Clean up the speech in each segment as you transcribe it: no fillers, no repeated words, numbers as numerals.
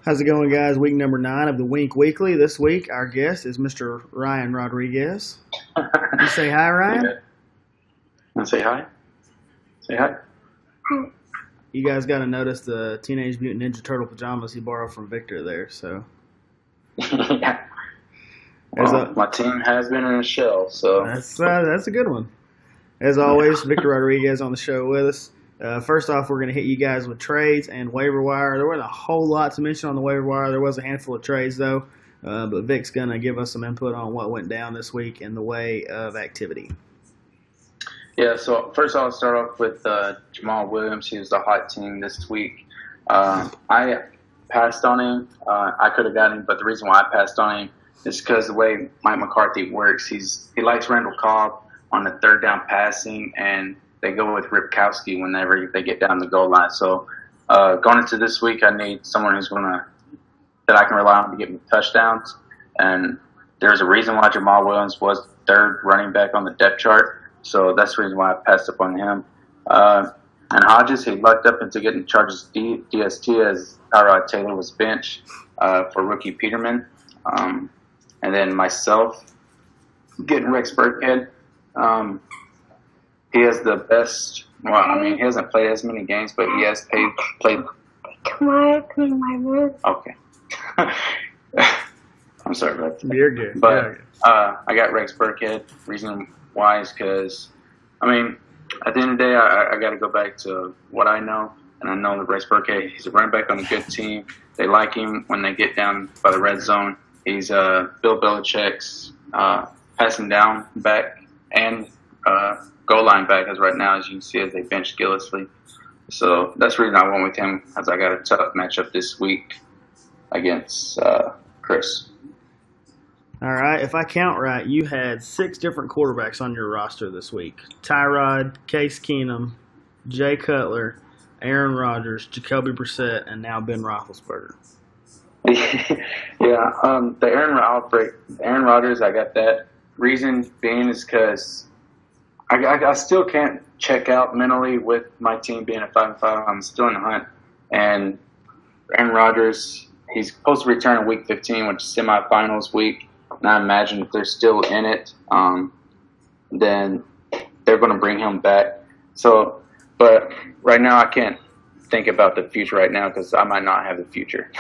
How's it going, guys? Week number 9 of the Wink Weekly. This week, our guest is Mr. Ryan Rodriguez. You say hi, Ryan? Yeah. Want to say hi? Say hi. You guys got to notice the Teenage Mutant Ninja Turtle pajamas he borrowed from Victor there. So Yeah. My team has been in a shell, so that's a good one. As always, Victor Rodriguez on the show with us. First off, we're going to hit you guys with trades and waiver wire. There wasn't a whole lot to mention on the waiver wire. There was a handful of trades, though. But Vic's going to give us some input on what went down this week in the way of activity. Yeah, so first I'll start off with Jamal Williams. He was the hot team this week. I passed on him. I could have got him, but the reason why I passed on him is because the way Mike McCarthy works, he likes Randall Cobb on the third down passing, and they go with Ripkowski whenever they get down the goal line. So going into this week, I need someone that I can rely on to get me touchdowns. And there's a reason why Jamal Williams was third running back on the depth chart. So that's the reason why I passed up on him. And Hodges, he lucked up into getting Chargers DST as Tyrod Taylor was benched for rookie Peterman. And then myself, getting Rex Burkhead. He has the best. Well, I mean, he hasn't played as many games, but he has played. Can I clean my room? Okay. I'm sorry about that. You're good. But I got Rex Burkhead. Reason why is because, I mean, at the end of the day, I got to go back to what I know, and I know that Rex Burkhead, he's a running back on a good team. They like him when they get down by the red zone. He's Bill Belichick's passing down back and goal line back as right now, as you can see, as they benched Gillislee. So that's the reason I went with him, as I got a tough matchup this week against Chris. All right. If I count right, you had 6 different quarterbacks on your roster this week. Tyrod, Case Keenum, Jay Cutler, Aaron Rodgers, Jacoby Brissett, and now Ben Roethlisberger. Yeah, the Aaron Rodgers, I got that. Reason being is because I still can't check out mentally with my team being at 5-5. I'm still in the hunt. And Aaron Rodgers, he's supposed to return in Week 15, which is semifinals week. And I imagine if they're still in it, then they're going to bring him back. So, but right now I can't think about the future right now because I might not have the future.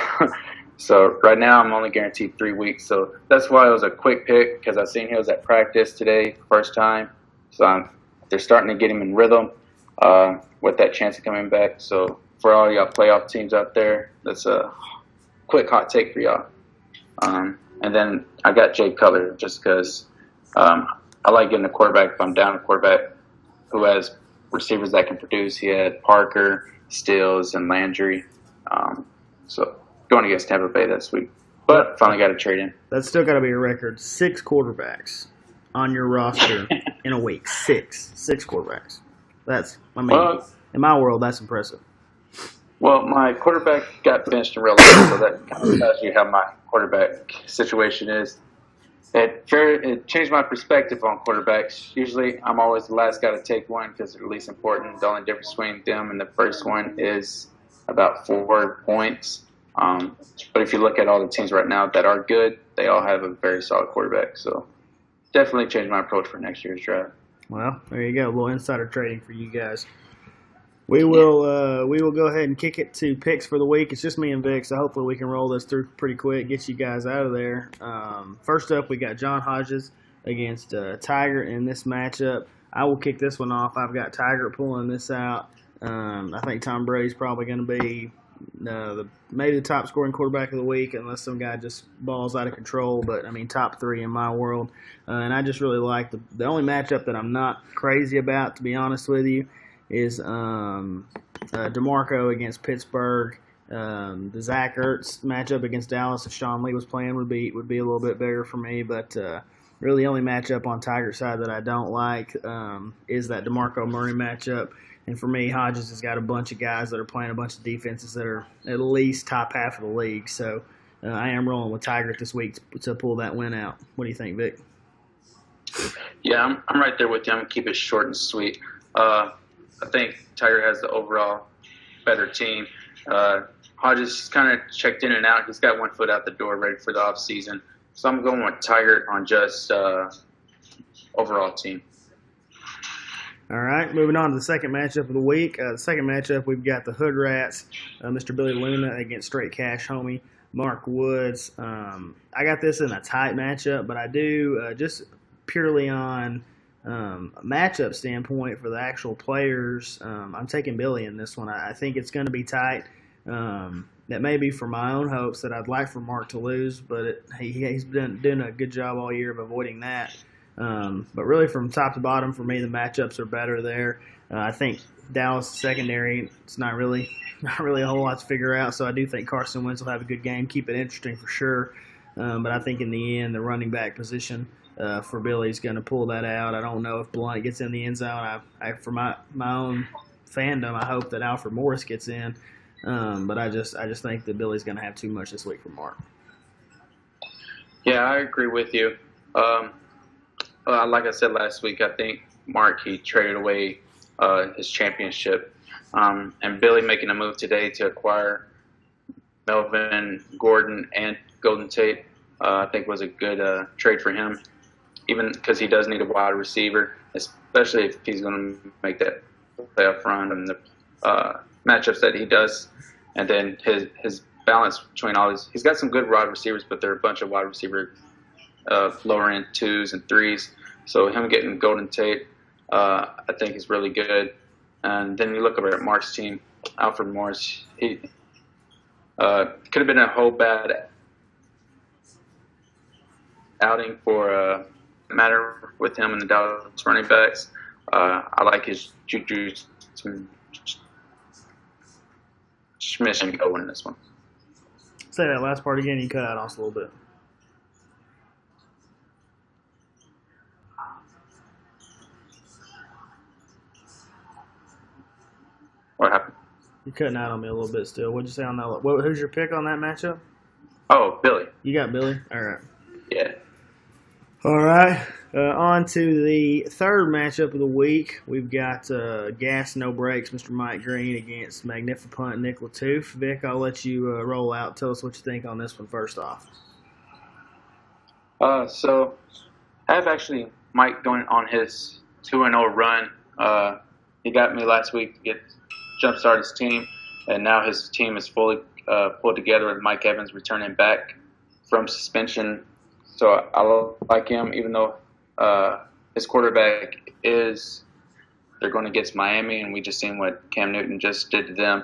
So right now I'm only guaranteed 3 weeks. So that's why it was a quick pick, because I seen he was at practice today, first time. So they're starting to get him in rhythm with that chance of coming back. So for all y'all playoff teams out there, that's a quick hot take for y'all. And then I got Jay Cutler just because I like getting a quarterback if I'm down a quarterback who has receivers that can produce. He had Parker, Stills, and Landry. So going against Tampa Bay this week. But finally got a trade in. That's still got to be a record. 6 quarterbacks on your roster in a week. 6 quarterbacks. In my world, that's impressive. Well, my quarterback got benched in real life, so that kind of tells you how my quarterback situation is. It changed my perspective on quarterbacks. Usually, I'm always the last guy to take one because they're the least important. The only difference between them and the first one is about 4 points. But if you look at all the teams right now that are good, they all have a very solid quarterback. So definitely changed my approach for next year's draft. Well, there you go. A little insider trading for you guys. We will go ahead and kick it to picks for the week. It's just me and Vic, so hopefully we can roll this through pretty quick, get you guys out of there. First up, we got John Hodges against Tiger in this matchup. I will kick this one off. I've got Tiger pulling this out. I think Tom Brady's probably going to be maybe the top scoring quarterback of the week unless some guy just balls out of control. But, I mean, top 3 in my world. And I just really like the only matchup that I'm not crazy about, to be honest with you, is DeMarco against Pittsburgh. The Zach Ertz matchup against Dallas, if Sean Lee was playing, would be a little bit bigger for me. But really the only matchup on Tiger's side that I don't like is that DeMarco Murray matchup. And for me, Hodges has got a bunch of guys that are playing a bunch of defenses that are at least top half of the league. So I am rolling with Tiger this week to pull that win out. What do you think, Vic? Yeah, I'm right there with you. I'm going to keep it short and sweet. I think Tiger has the overall better team. Hodges kind of checked in and out. He's got 1 foot out the door, ready for the off season. So I'm going with Tiger on just overall team. All right, moving on to the second matchup of the week. The second matchup, we've got the Hood Rats, Mr. Billy Luna against Straight Cash homie Mark Woods. I got this in a tight matchup, but I do just purely on matchup standpoint for the actual players. I'm taking Billy in this one. I think it's going to be tight. That may be for my own hopes that I'd like for Mark to lose, but he's been doing a good job all year of avoiding that. But really, from top to bottom, for me, the matchups are better there. I think Dallas secondary, it's not really a whole lot to figure out. So I do think Carson Wentz will have a good game, keep it interesting for sure. But I think in the end, the running back position for Billy is going to pull that out. I don't know if Blunt gets in the end zone. For my own fandom, I hope that Alfred Morris gets in. But I just think that Billy's going to have too much this week for Mark. Yeah, I agree with you. Like I said last week, I think Mark, he traded away his championship. And Billy making a move today to acquire Melvin Gordon and Golden Tate, I think was a good trade for him, even because he does need a wide receiver, especially if he's going to make that playoff run and the matchups that he does. And then his balance between all these, he's got some good wide receivers, but they're a bunch of wide receiver lower end 2s and 3s. So him getting Golden Tate, I think is really good. And then you look over at Mark's team, Alfred Morris. He could have been a whole bad outing for matter with him and the Dallas running backs. I like his Juju Smith going in this one. Say that last part again. You cut out us a little bit. What happened? You're cutting out on me a little bit still. What'd you say on that? Who's your pick on that matchup? Oh, Billy. You got Billy? All right. Yeah. All right. On to the third matchup of the week. We've got Gas No Breaks, Mr. Mike Green against Magnifipunt Nick Latouf. Vic, I'll let you roll out. Tell us what you think on this one first off. So I have actually Mike going on his 2-0 run. He got me last week to get jumpstart his team, and now his team is fully pulled together with Mike Evans returning back from suspension. So I like him, even though his quarterback they're going against Miami, and we just seen what Cam Newton just did to them.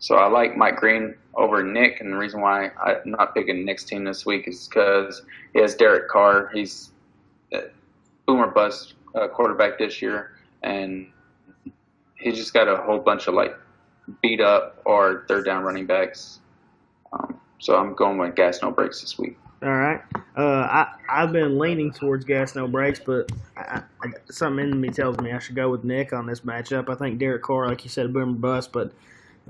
So I like Mike Green over Nick, and the reason why I'm not picking Nick's team this week is because he has Derek Carr. He's a boomer bust quarterback this year, and he just got a whole bunch of beat up or third down running backs. So I'm going with Gas No Breaks this week. All right. I've been leaning towards Gas No Breaks, but something in me tells me I should go with Nick on this matchup. I think Derek Carr, like you said, a boomer bust, but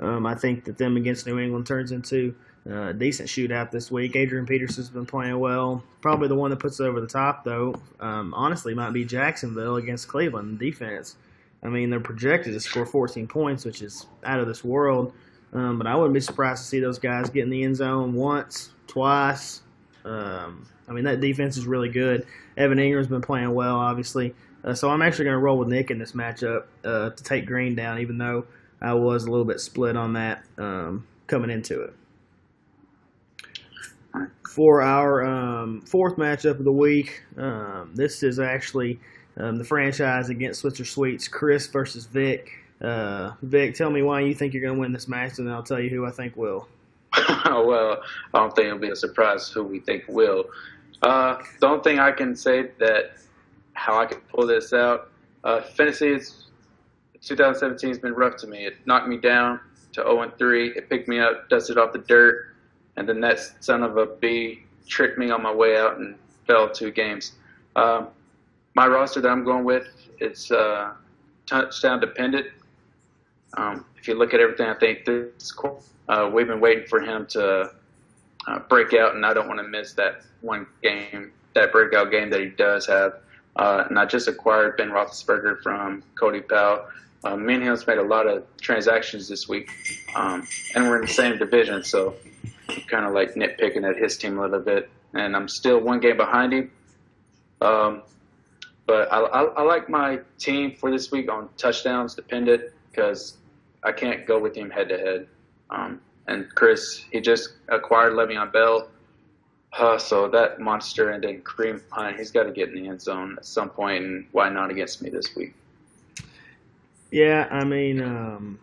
I think that them against New England turns into a decent shootout this week. Adrian Peterson's been playing well. Probably the one that puts it over the top, though, honestly, might be Jacksonville against Cleveland defense. I mean, they're projected to score 14 points, which is out of this world. But I wouldn't be surprised to see those guys get in the end zone once, twice. I mean, that defense is really good. Evan Ingram's been playing well, obviously. So I'm actually going to roll with Nick in this matchup to take Green down, even though I was a little bit split on that coming into it. For our fourth matchup of the week, this is actually the franchise against Switzer Sweets, Chris versus Vic. Vic, tell me why you think you're going to win this match, and then I'll tell you who I think will. Well, I don't think it'll be a surprise who we think will. The only thing I can say that how I can pull this out, fantasy 2017 has been rough to me. It knocked me down to 0-3. It picked me up, dusted off the dirt, and then that son of a B tricked me on my way out and fell 2 games. My roster that I'm going with, it's touchdown dependent. If you look at everything, I think we've been waiting for him to break out, and I don't want to miss that one game, that breakout game that he does have. And I just acquired Ben Roethlisberger from Cody Powell, Me and him's made a lot of transactions this week, and we're in the same division, so I'm kind of like nitpicking at his team a little bit. And I'm still one game behind him. But I like my team for this week on touchdowns dependent because I can't go with him head to head. And Chris, he just acquired Le'Veon Bell. So that monster, and then Kareem Hunt, he's got to get in the end zone at some point, and why not against me this week? Yeah, I mean,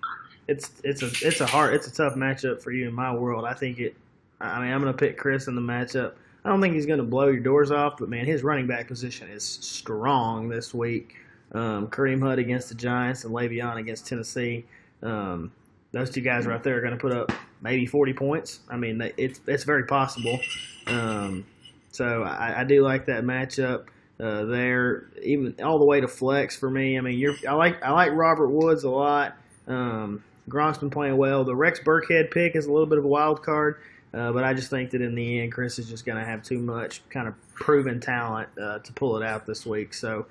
it's a tough matchup for you in my world. I'm going to pick Chris in the matchup. I don't think he's going to blow your doors off, but man, his running back position is strong this week. Kareem Hunt against the Giants and Le'Veon against Tennessee. Those two guys right there are going to put up maybe 40 points. I mean, it's very possible. So I do like that matchup there, even all the way to flex for me. I mean, I like Robert Woods a lot. Gronk's been playing well. The Rex Burkhead pick is a little bit of a wild card, but I just think that in the end, Chris is just going to have too much kind of proven talent to pull it out this week. So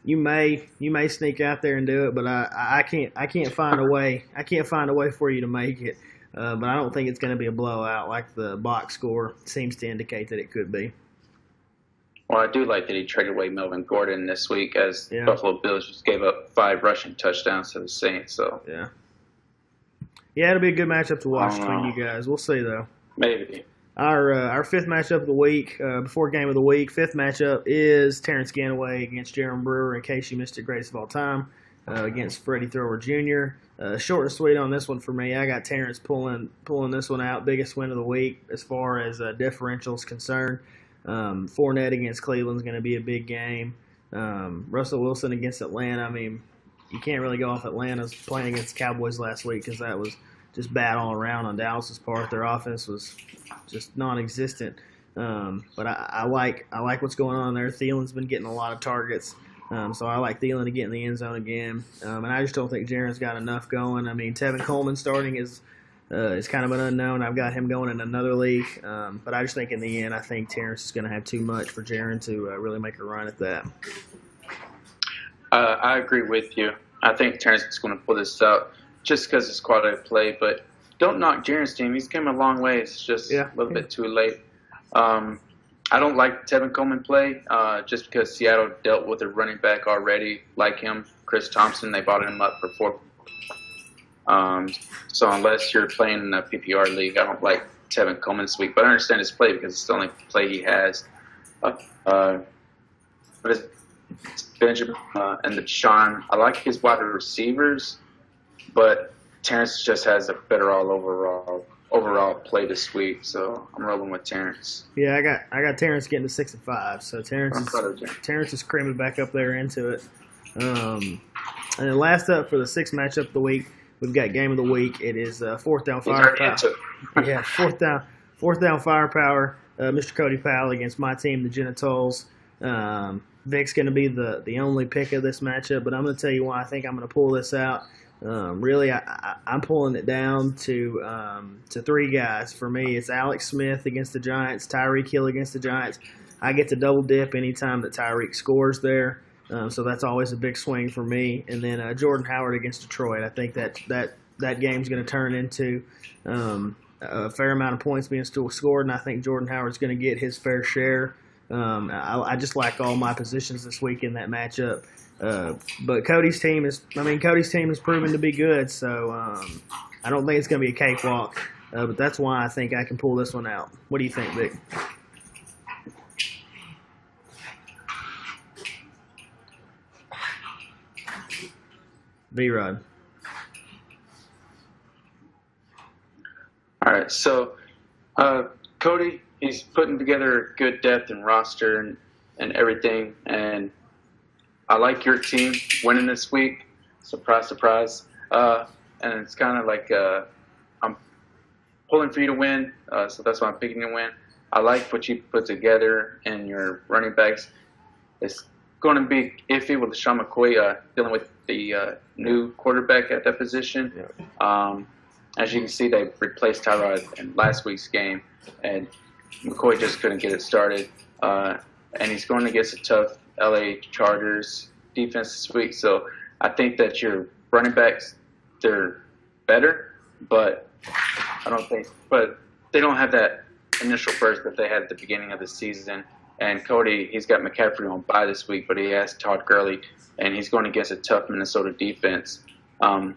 you may sneak out there and do it, but I can't find a way. I can't find a way for you to make it. But I don't think it's going to be a blowout like the box score seems to indicate that it could be. Well, I do like that he traded away Melvin Gordon this week, as Buffalo Bills just gave up 5 rushing touchdowns to the Saints. So yeah, it'll be a good matchup to watch between you guys. We'll see though. Maybe. Our fifth matchup of the week, before game of the week, fifth matchup is Terrence Ganaway against Jaron Brewer, in case you missed it, greatest of all time, against Freddie Thrower Jr. Short and sweet on this one for me. I got Terrence pulling this one out, biggest win of the week as far as differential is concerned. Fournette against Cleveland is going to be a big game. Russell Wilson against Atlanta. I mean, you can't really go off Atlanta's playing against the Cowboys last week because that was just bad all around on Dallas's part. Their offense was just non-existent. But I like what's going on there. Thielen's been getting a lot of targets. So I like Thielen to get in the end zone again. And I just don't think Jaron's got enough going. I mean, Tevin Coleman starting is kind of an unknown. I've got him going in another league. But I just think in the end, I think Terrence is going to have too much for Jaron to really make a run at that. I agree with you. I think Terrence is going to pull this out just because it's quality of play. But don't knock Jaron's team. He's come a long way. It's just a little bit too late. I don't like Tevin Coleman play just because Seattle dealt with a running back already like him, Chris Thompson. They bought him up for $4. So unless you're playing in a PPR league, I don't like Tevin Coleman this week. But I understand his play because it's the only play he has. But it's Benjamin and the Deshaun. I like his wide receivers, but Terrence just has a better overall play this week, so I'm rolling with Terrence. Yeah, I got Terrence getting to 6-5, so Terrence is creaming back up there into it. And then last up for the sixth matchup of the week, we've got game of the week. It is fourth down firepower. Yeah, fourth down firepower. Mr. Cody Powell against my team, the Genitals. Vic's going to be the only pick of this matchup, but I'm going to tell you why I think I'm going to pull this out. Really, I'm pulling it down to 3 guys. For me, it's Alex Smith against the Giants, Tyreek Hill against the Giants. I get to double dip anytime that Tyreek scores there, so that's always a big swing for me. And then Jordan Howard against Detroit. I think that game's going to turn into a fair amount of points being still scored, and I think Jordan Howard's going to get his fair share. I just like all my positions this week in that matchup. But Cody's team is proven to be good, so I don't think it's going to be a cakewalk. But that's why I think I can pull this one out. What do you think, Vic? V-Rod. All right, so Cody, he's putting together good depth and roster and everything, and I like your team winning this week. Surprise, surprise. And it's kind of like I'm pulling for you to win, so that's why I'm picking you to win. I like what you put together in your running backs. It's going to be iffy with LeSean McCoy dealing with the new quarterback at that position. As you can see, they replaced Tyrod in last week's game, and McCoy just couldn't get it started. And he's going against a tough LA Chargers defense this week, so I think that your running backs, they're better, but but they don't have that initial burst that they had at the beginning of the season. And Cody, he's got McCaffrey on bye this week, but he has Todd Gurley, and he's going against a tough Minnesota defense. And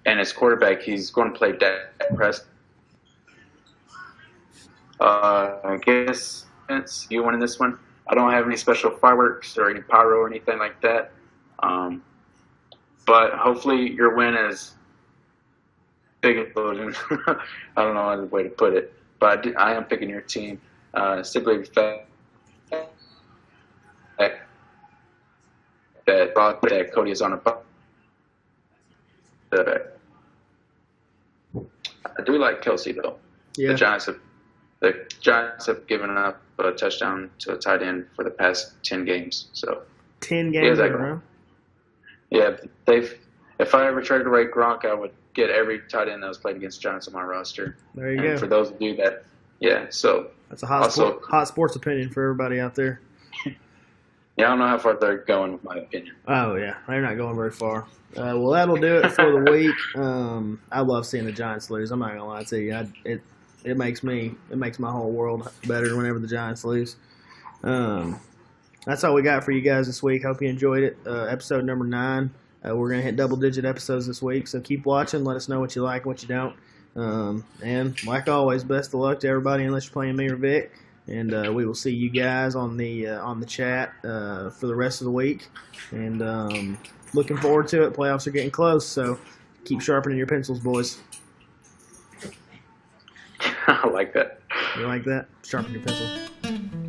his quarterback, he's going to play Dak Prescott. I guess Vince, you winning this one. I don't have any special fireworks or any pyro or anything like that. But hopefully your win is big explosion. I don't know another way to put it. But I am picking your team simply the fact that Cody is on a bye. I do like Kelsey though. Yeah. The Giants have given up a touchdown to a tight end for the past 10 games. So 10 games in a row. Yeah, if I ever traded away Gronk, I would get every tight end that was played against Giants on my roster. There you and go. For those who do that, yeah. So that's a hot sports opinion for everybody out there. Yeah, I don't know how far they're going with my opinion. Oh yeah, they're not going very far. Well, that'll do it for the week. I love seeing the Giants lose. I'm not gonna lie to you. It makes my whole world better whenever the Giants lose. That's all we got for you guys this week. Hope you enjoyed it. Episode number 9. We're gonna hit double-digit episodes this week, so keep watching. Let us know what you like and what you don't. And like always, best of luck to everybody unless you're playing me or Vic. And we will see you guys on the chat for the rest of the week. And looking forward to it. Playoffs are getting close, so keep sharpening your pencils, boys. I like that. You like that? Sharpen your pencil.